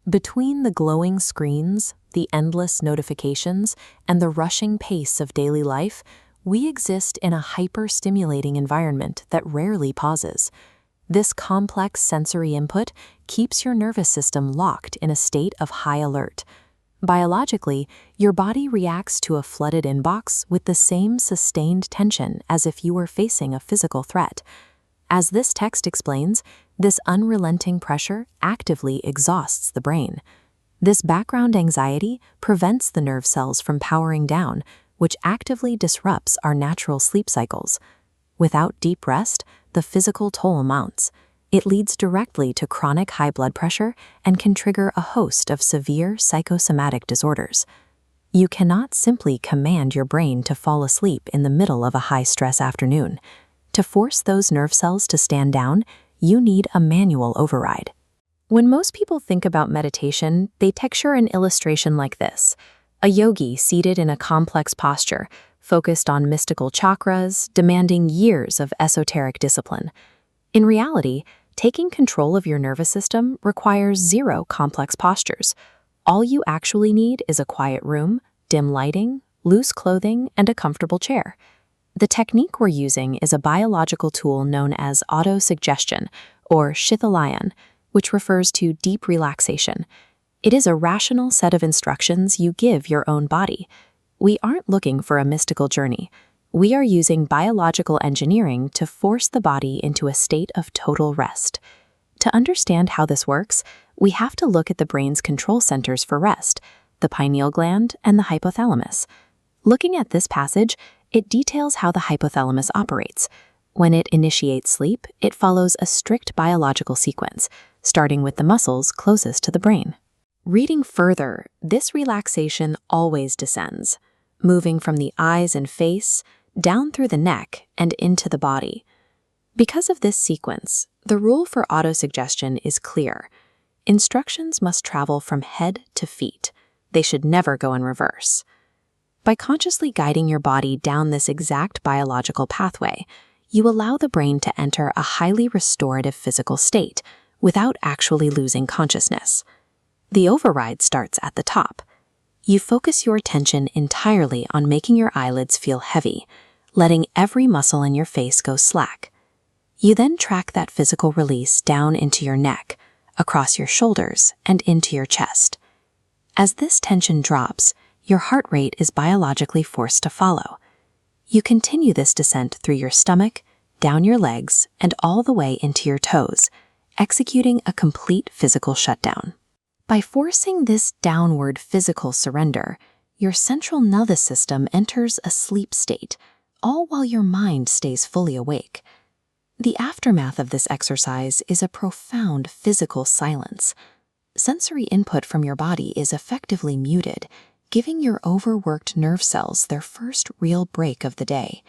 Between the glowing screens, the endless notifications, and the rushing pace of daily life, we exist in a hyper-stimulating environment that rarely pauses. This complex sensory input keeps your nervous system locked in a state of high alert. Biologically, your body reacts to a flooded inbox with the same sustained tension as if you were facing a physical threat. As this text explains, this unrelenting pressure actively exhausts the brain. This background anxiety prevents the nerve cells from powering down, which actively disrupts our natural sleep cycles. Without deep rest, the physical toll mounts. It leads directly to chronic high blood pressure and can trigger a host of severe psychosomatic disorders. You cannot simply command your brain to fall asleep in the middle of a high-stress afternoon. To force those nerve cells to stand down, you need a manual override. When most people think about meditation, they picture an illustration like this: a yogi seated in a complex posture, focused on mystical chakras, demanding years of esoteric discipline. In reality, taking control of your nervous system requires zero complex postures. All you actually need is a quiet room, dim lighting, loose clothing, and a comfortable chair. The technique we're using is a biological tool known as autosuggestion, or hypothalamus, which refers to deep relaxation. It is a rational set of instructions you give your own body. We aren't looking for a mystical journey. We are using biological engineering to force the body into a state of total rest. To understand how this works, we have to look at the brain's control centers for rest, the pineal gland and the hypothalamus. Looking at this passage, it details how the hypothalamus operates. When it initiates sleep, it follows a strict biological sequence, starting with the muscles closest to the brain. Reading further, this relaxation always descends, moving from the eyes and face, down through the neck, and into the body. Because of this sequence, the rule for autosuggestion is clear. Instructions must travel from head to feet. They should never go in reverse. By consciously guiding your body down this exact biological pathway, you allow the brain to enter a highly restorative physical state without actually losing consciousness. The override starts at the top. You focus your attention entirely on making your eyelids feel heavy, letting every muscle in your face go slack. You then track that physical release down into your neck, across your shoulders, and into your chest. As this tension drops, your heart rate is biologically forced to follow. You continue this descent through your stomach, down your legs, and all the way into your toes, executing a complete physical shutdown. By forcing this downward physical surrender, your central nervous system enters a sleep state, all while your mind stays fully awake. The aftermath of this exercise is a profound physical silence. Sensory input from your body is effectively muted, giving your overworked nerve cells their first real break of the day.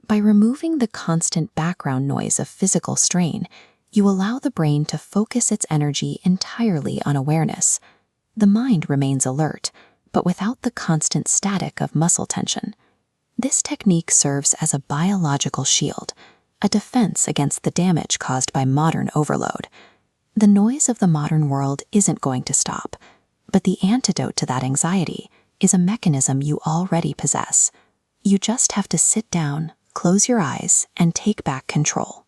By removing the constant background noise of physical strain, you allow the brain to focus its energy entirely on awareness. The mind remains alert, but without the constant static of muscle tension. This technique serves as a biological shield, a defense against the damage caused by modern overload. The noise of the modern world isn't going to stop, but the antidote to that anxiety is a mechanism you already possess. You just have to sit down, close your eyes, and take back control.